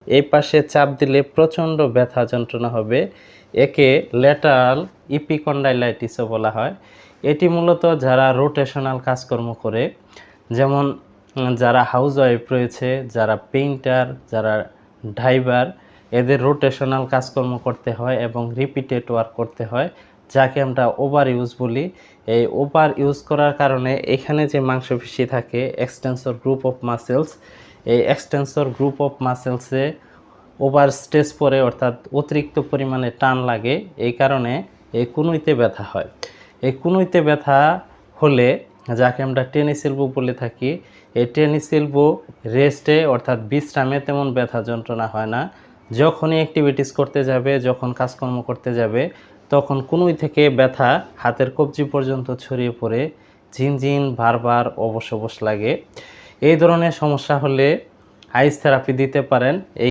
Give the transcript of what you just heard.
এই পাশে চাপ দিলে প্রচণ্ড ব্যথা যন্ত্রণা হবে। একে ল্যাটারাল ইপিকন্ডাইলাইটিসও বলা হয়। এটি মূলত যারা রোটেশনাল কাজকর্ম করে, যেমন যারা হাউসওয়াইফ রয়েছে, যারা পেইন্টার, যারা ড্রাইভার, এদের রোটেশনাল কাজকর্ম করতে হয় এবং রিপিটেড ওয়ার্ক করতে হয়, যাকে আমরা ওভার ইউজ বলি। এই ওভার ইউজ করার কারণে এখানে যে মাংসপেশি থাকে এক্সটেন্সর গ্রুপ অফ মাসেলস, এই এক্সটেন্সর গ্রুপ অফ মাসেলসে ওভার স্ট্রেস পড়ে, অর্থাৎ অতিরিক্ত পরিমাণে টান লাগে। এই কারণে এই কনুইতে ব্যথা হয়। এই কনুইতে ব্যথা হলে, যাকে আমরা টেনিস এলবো বলে থাকি, এই টেনিস এলবো রেস্টে অর্থাৎ বিশ্রামে তেমন ব্যথা যন্ত্রণা হয় না। যখনই অ্যাক্টিভিটিস করতে যাবে, যখন কাজকর্ম করতে যাবে, তখন কনুই থেকে ব্যথা হাতের কবজি পর্যন্ত ছড়িয়ে পড়ে ঝিনঝিন বারবার অবশ অবশ লাগে। এই ধরনের সমস্যা হলে আইস থেরাপি দিতে পারেন।